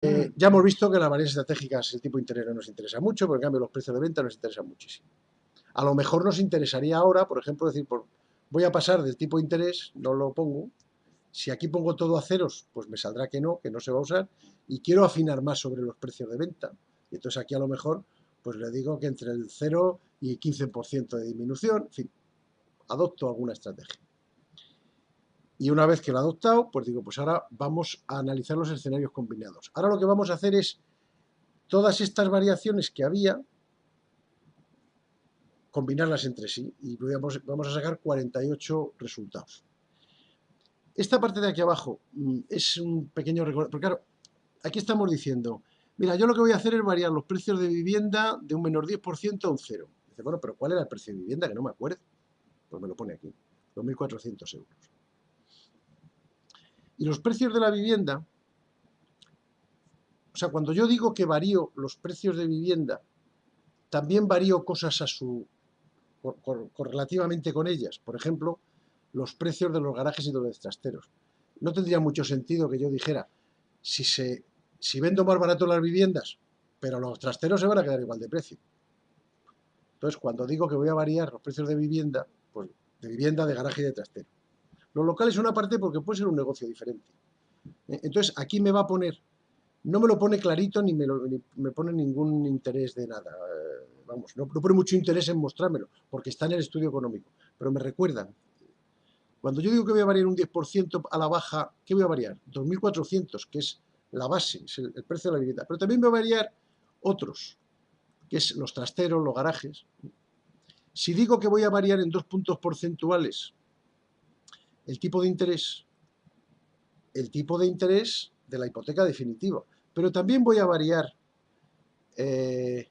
Ya hemos visto que las variables estratégicas, el tipo de interés no nos interesa mucho, pero en cambio los precios de venta nos interesan muchísimo. A lo mejor nos interesaría ahora, por ejemplo, decir, voy a pasar del tipo de interés, no lo pongo. Si aquí pongo todo a ceros, pues me saldrá que no se va a usar. Y quiero afinar más sobre los precios de venta. Y entonces aquí a lo mejor, pues le digo que entre el 0 y 15% de disminución, en fin, adopto alguna estrategia. Y una vez que lo he adoptado, pues digo, pues ahora vamos a analizar los escenarios combinados. Ahora lo que vamos a hacer es todas estas variaciones que había, combinarlas entre sí y vamos a sacar 48 resultados. Esta parte de aquí abajo es un pequeño recorrido, porque claro, aquí estamos diciendo, mira, yo lo que voy a hacer es variar los precios de vivienda de un menos 10% a un 0. Dice, bueno, pero ¿cuál era el precio de vivienda? Que no me acuerdo. Pues me lo pone aquí, 2.400 euros. Y los precios de la vivienda, o sea, cuando yo digo que varío los precios de vivienda, también varío cosas correlativamente con ellas. Por ejemplo, los precios de los garajes y de los trasteros. No tendría mucho sentido que yo dijera, si vendo más barato las viviendas, pero los trasteros se van a quedar igual de precio. Entonces, cuando digo que voy a variar los precios de vivienda, pues de vivienda, de garaje y de trastero. Los locales son una parte porque puede ser un negocio diferente. Entonces, aquí me va a poner, no me lo pone clarito ni me pone ningún interés de nada. Vamos, no pone mucho interés en mostrármelo, porque está en el estudio económico. Pero me recuerdan, cuando yo digo que voy a variar un 10% a la baja, ¿qué voy a variar? 2.400, que es la base, es el precio de la vivienda. Pero también voy a variar otros, que es los trasteros, los garajes. Si digo que voy a variar en 2 puntos porcentuales el tipo de interés de la hipoteca definitiva, pero también voy a variar eh,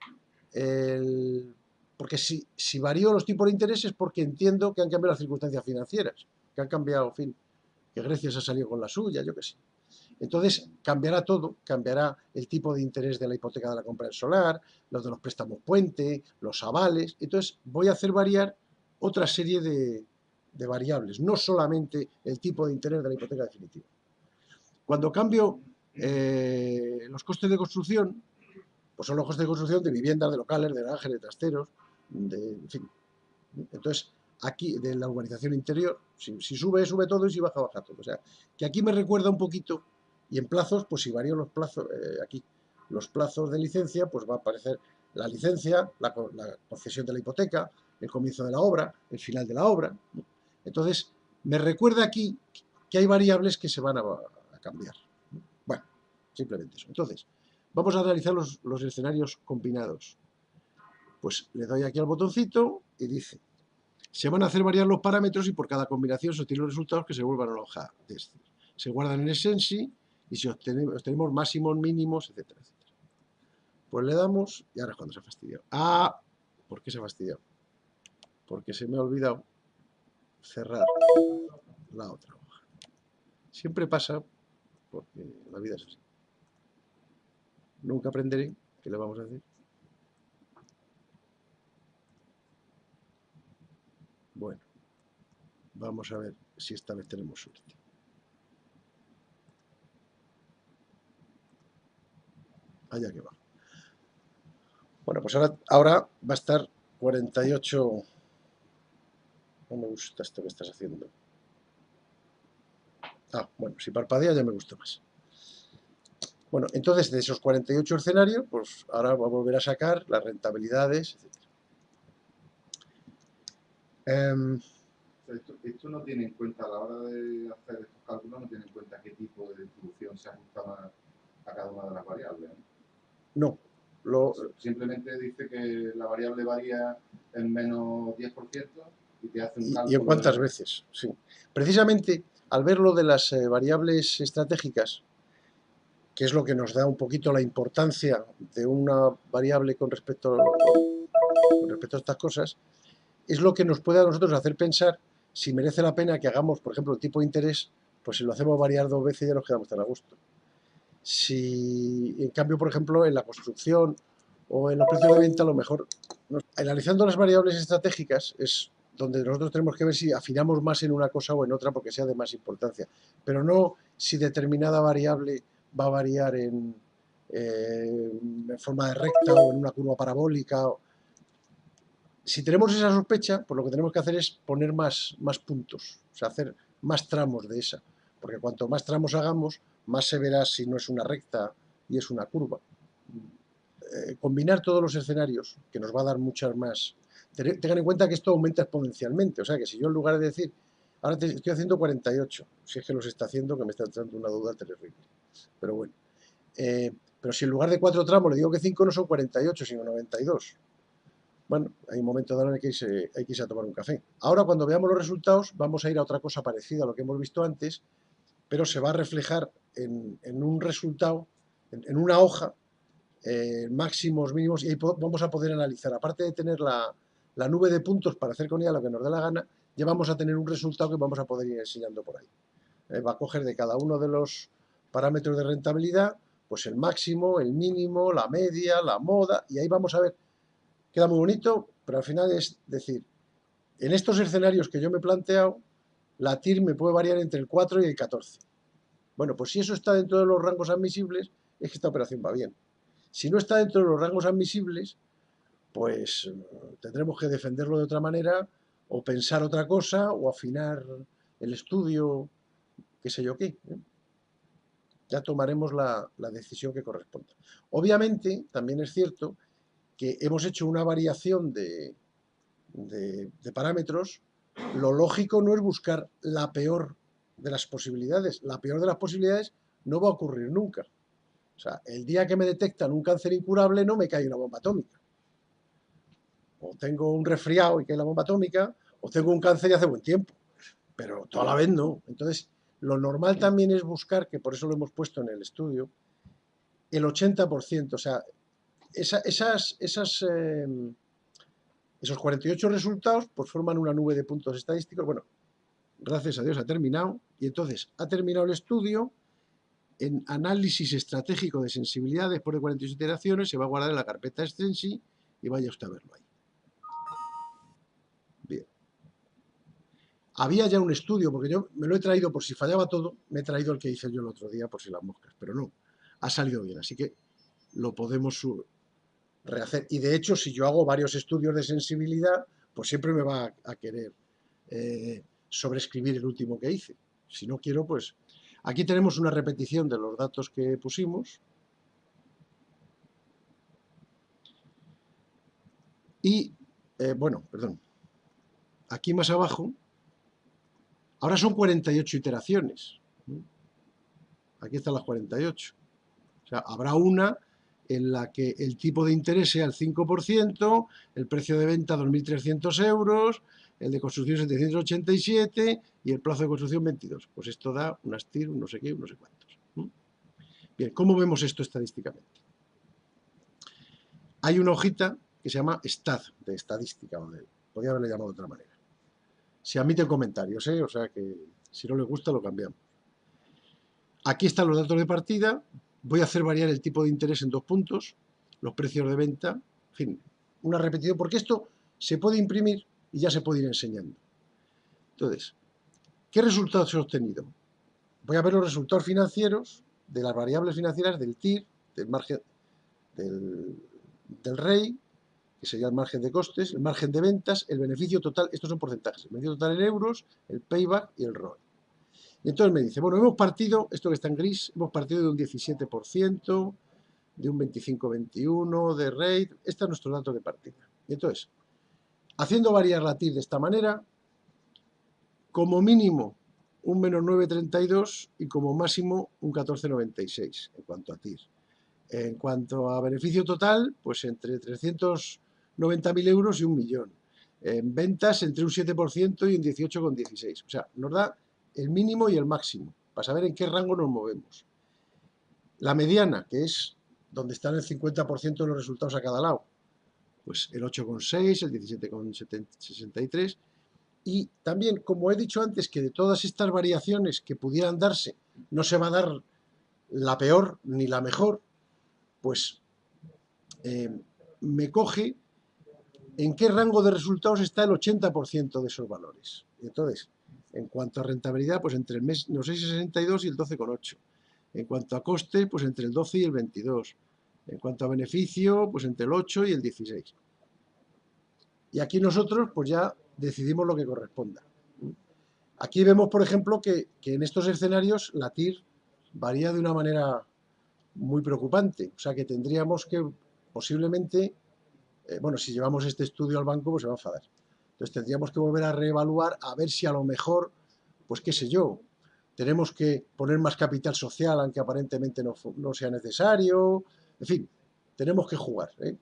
porque si varío los tipos de interés es porque entiendo que han cambiado las circunstancias financieras, que han cambiado, en fin, que Grecia se ha salido con la suya, yo qué sé. Entonces cambiará todo, cambiará el tipo de interés de la hipoteca de la compra del solar, los de los préstamos puente, los avales. Entonces voy a hacer variar otra serie de variables, no solamente el tipo de interés de la hipoteca definitiva. Cuando cambio los costes de construcción, pues son los costes de construcción de viviendas, de locales, de garajes, de trasteros, en fin. Entonces, aquí, de la urbanización interior, si sube, sube todo y si baja, baja todo. O sea, que aquí me recuerda un poquito, y en plazos, pues si varío los plazos, aquí, los plazos de licencia, pues va a aparecer la licencia, la concesión de la hipoteca, el comienzo de la obra, el final de la obra. Entonces, me recuerda aquí que hay variables que se van a cambiar. Bueno, simplemente eso. Entonces, vamos a realizar los escenarios combinados. Pues le doy aquí al botoncito y dice, se van a hacer variar los parámetros y por cada combinación se obtienen los resultados que se vuelvan a la hoja de Excel. Se guardan en Excensi y si obtenemos máximos, mínimos, etcétera, etcétera. Pues le damos y ahora es cuando se ha fastidiado. Ah, ¿por qué se ha fastidiado? Porque se me ha olvidado cerrar la otra hoja. Siempre pasa porque la vida es así. Nunca aprenderé. ¿Qué le vamos a hacer? Bueno, vamos a ver si esta vez tenemos suerte. Allá que va. Bueno, pues ahora va a estar 48. No me gusta esto que estás haciendo. Ah, bueno, si parpadea ya me gusta más. Bueno, entonces de esos 48 escenarios, pues ahora voy a volver a sacar las rentabilidades, etc. Esto no tiene en cuenta, a la hora de hacer estos cálculos, no tiene en cuenta qué tipo de distribución se ajusta a cada una de las variables. No. Simplemente dice que la variable varía en menos 10% y te hace un cálculo. ¿Y en cuántas veces? Sí. Precisamente, al ver lo de las variables estratégicas, que es lo que nos da un poquito la importancia de una variable con respecto a estas cosas, es lo que nos puede a nosotros hacer pensar si merece la pena que hagamos, por ejemplo, el tipo de interés, pues si lo hacemos variar 2 veces ya nos quedamos tan a gusto. Si, en cambio, por ejemplo, en la construcción o en los precios de venta, a lo mejor, analizando las variables estratégicas, es donde nosotros tenemos que ver si afinamos más en una cosa o en otra porque sea de más importancia, pero no si determinada variable va a variar en en forma de recta o en una curva parabólica. Si tenemos esa sospecha, pues lo que tenemos que hacer es poner más puntos, o sea, hacer más tramos de esa, porque cuanto más tramos hagamos, más se verá si no es una recta y es una curva. Combinar todos los escenarios, que nos va a dar muchas más. Tengan en cuenta que esto aumenta exponencialmente, o sea que si yo en lugar de decir, ahora estoy haciendo 48, si es que los está haciendo, que me está entrando una duda terrible, pero bueno. Pero si en lugar de 4 tramos le digo que 5 no son 48, sino 92. Bueno, hay un momento dado en el que hay que irse a tomar un café. Ahora, cuando veamos los resultados, vamos a ir a otra cosa parecida a lo que hemos visto antes, pero se va a reflejar en un resultado, en una hoja, máximos, mínimos, y ahí vamos a poder analizar. Aparte de tener la nube de puntos para hacer con ella lo que nos dé la gana, ya vamos a tener un resultado que vamos a poder ir enseñando por ahí. Va a coger de cada uno de los parámetros de rentabilidad, pues el máximo, el mínimo, la media, la moda, y ahí vamos a ver. Queda muy bonito, pero al final es decir, en estos escenarios que yo me he planteado, la TIR me puede variar entre el 4 y el 14. Bueno, pues si eso está dentro de los rangos admisibles, es que esta operación va bien. Si no está dentro de los rangos admisibles, pues tendremos que defenderlo de otra manera, o pensar otra cosa, o afinar el estudio, qué sé yo qué. Ya tomaremos la decisión que corresponda. Obviamente, también es cierto que hemos hecho una variación de parámetros. Lo lógico no es buscar la peor de las posibilidades. La peor de las posibilidades no va a ocurrir nunca. O sea, el día que me detectan un cáncer incurable no me cae una bomba atómica. O tengo un resfriado y cae la bomba atómica, o tengo un cáncer y hace buen tiempo. Pero toda la vez no. Entonces, lo normal también es buscar, que por eso lo hemos puesto en el estudio, el 80%. O sea, esos 48 resultados pues forman una nube de puntos estadísticos. Bueno, gracias a Dios ha terminado. Y entonces ha terminado el estudio en análisis estratégico de sensibilidad. Después de 48 iteraciones se va a guardar en la carpeta Extensi y vaya usted a verlo ahí. Bien. Había ya un estudio, porque yo me lo he traído por si fallaba todo, me he traído el que hice yo el otro día por si las moscas, pero no, ha salido bien, así que lo podemos rehacer. Y de hecho, si yo hago varios estudios de sensibilidad, pues siempre me va a querer sobreescribir el último que hice. Si no quiero, pues... Aquí tenemos una repetición de los datos que pusimos. Y, bueno, perdón. Aquí más abajo, ahora son 48 iteraciones. Aquí están las 48. O sea, habrá una en la que el tipo de interés sea el 5%, el precio de venta 2.300 euros, el de construcción 787 y el plazo de construcción 22. Pues esto da unas TIR, un no sé qué, un no sé cuántos. Bien, ¿cómo vemos esto estadísticamente? Hay una hojita que se llama STAD, de estadística, podría haberle llamado de otra manera. Se admiten comentarios, o sea que si no le gusta lo cambiamos. Aquí están los datos de partida. Voy a hacer variar el tipo de interés en 2 puntos, los precios de venta, en fin, una repetición, porque esto se puede imprimir y ya se puede ir enseñando. Entonces, ¿qué resultados he obtenido? Voy a ver los resultados financieros de las variables financieras del TIR, del margen del REI, que sería el margen de costes, el margen de ventas, el beneficio total, estos son porcentajes, el beneficio total en euros, el payback y el ROI. Y entonces me dice, bueno, hemos partido, esto que está en gris, hemos partido de un 17%, de un 25-21% de rate, este es nuestro dato de partida. Y entonces, haciendo variar la TIR de esta manera, como mínimo un menos 9,32 y como máximo un 14,96 en cuanto a TIR. En cuanto a beneficio total, pues entre 390.000 euros y 1 millón. En ventas entre un 7% y un 18,16. O sea, nos da el mínimo y el máximo, para saber en qué rango nos movemos. La mediana, que es donde están el 50% de los resultados a cada lado, pues el 8,6, el 17,63. Y también, como he dicho antes, que de todas estas variaciones que pudieran darse, no se va a dar la peor ni la mejor, pues me coge en qué rango de resultados está el 80% de esos valores. Entonces, en cuanto a rentabilidad, pues entre el mes, los 6,62 y el 12,8. En cuanto a coste, pues entre el 12 y el 22. En cuanto a beneficio, pues entre el 8 y el 16. Y aquí nosotros, pues ya decidimos lo que corresponda. Aquí vemos, por ejemplo, que en estos escenarios la TIR varía de una manera muy preocupante. O sea que tendríamos que posiblemente, bueno, si llevamos este estudio al banco, pues se va a enfadar. Entonces tendríamos que volver a reevaluar a ver si a lo mejor, pues qué sé yo, tenemos que poner más capital social, aunque aparentemente no sea necesario. En fin, tenemos que jugar, ¿eh?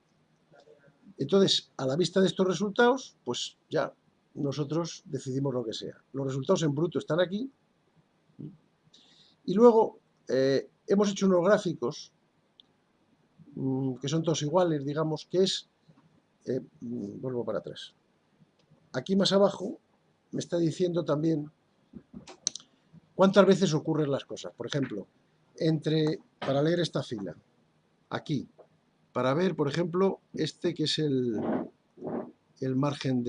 Entonces, a la vista de estos resultados, pues ya nosotros decidimos lo que sea. Los resultados en bruto están aquí. Y luego hemos hecho unos gráficos que son todos iguales, digamos, que es, vuelvo para atrás. Aquí más abajo me está diciendo también cuántas veces ocurren las cosas. Por ejemplo, para leer esta fila, aquí, para ver, por ejemplo, este que es el margen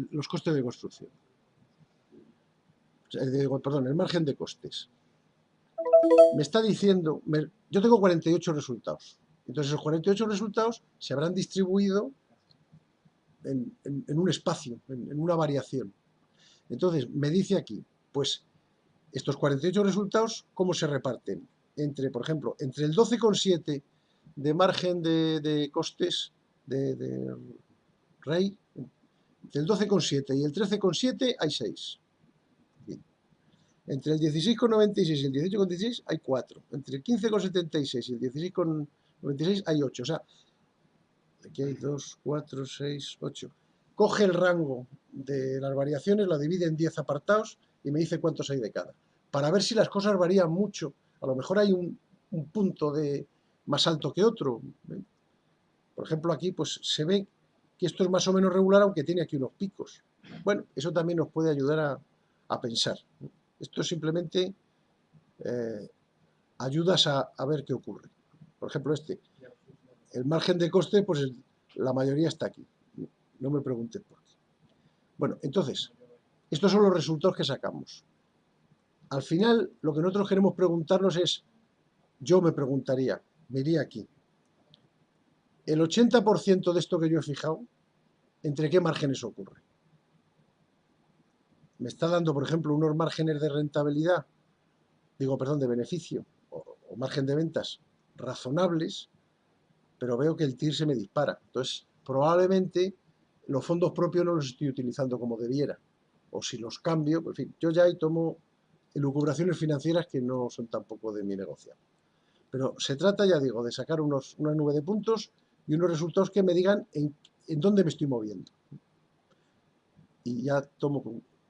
los costes de construcción. Perdón, el margen de costes. Me está diciendo, yo tengo 48 resultados. Entonces, esos 48 resultados se habrán distribuido en un espacio, en una variación. Entonces, me dice aquí, pues, estos 48 resultados, ¿cómo se reparten? Por ejemplo, entre el 12,7 de margen de costes de Rey, entre el 12,7 y el 13,7 hay 6. Bien. Entre el 16,96 y el 18,16 hay 4. Entre el 15,76 y el 16,96 hay 8. O sea, aquí hay 2, 4, 6, 8. Coge el rango de las variaciones, lo divide en 10 apartados y me dice cuántos hay de cada. Para ver si las cosas varían mucho. A lo mejor hay un punto más alto que otro. Por ejemplo, aquí pues se ve que esto es más o menos regular, aunque tiene aquí unos picos. Bueno, eso también nos puede ayudar a pensar. Esto simplemente ayudas a ver qué ocurre. Por ejemplo, el margen de coste, pues la mayoría está aquí. No me preguntes por qué. Bueno, entonces, estos son los resultados que sacamos. Al final, lo que nosotros queremos preguntarnos es, yo me preguntaría, me iría aquí, el 80% de esto que yo he fijado, ¿entre qué márgenes ocurre? Me está dando, por ejemplo, unos márgenes de rentabilidad, de beneficio o margen de ventas razonables, pero veo que el TIR se me dispara. Entonces, probablemente los fondos propios no los estoy utilizando como debiera. O si los cambio, pues, en fin, yo ya ahí tomo elucubraciones financieras que no son tampoco de mi negocio. Pero se trata, ya digo, de sacar una nube de puntos y unos resultados que me digan en dónde me estoy moviendo. Y ya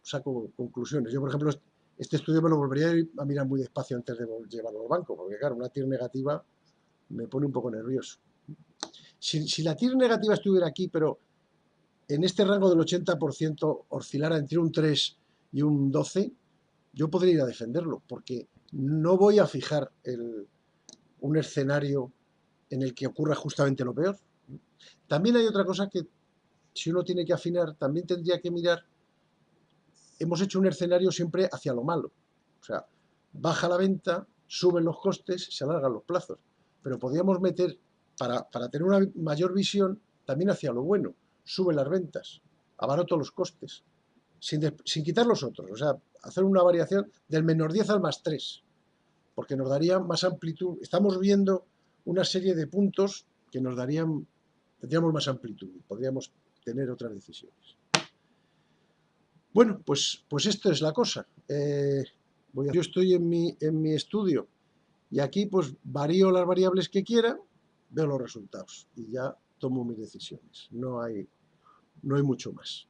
saco conclusiones. Yo, por ejemplo, este estudio me lo volvería a mirar muy despacio antes de llevarlo al banco, porque claro, una TIR negativa me pone un poco nervioso. Si la TIR negativa estuviera aquí, pero en este rango del 80% oscilara entre un 3 y un 12, yo podría ir a defenderlo, porque no voy a fijar un escenario en el que ocurra justamente lo peor. También hay otra cosa que, si uno tiene que afinar, también tendría que mirar. Hemos hecho un escenario siempre hacia lo malo. O sea, baja la venta, suben los costes, se alargan los plazos. Pero podríamos meter, para tener una mayor visión, también hacia lo bueno. Suben las ventas, abarato los costes, sin quitar los otros. O sea, hacer una variación del -10 al +3, porque nos daría más amplitud. Estamos viendo una serie de puntos que tendríamos más amplitud y podríamos tener otras decisiones. Bueno, pues esto es la cosa. Yo estoy en mi estudio y aquí pues varío las variables que quiera, veo los resultados y ya tomo mis decisiones. No hay mucho más.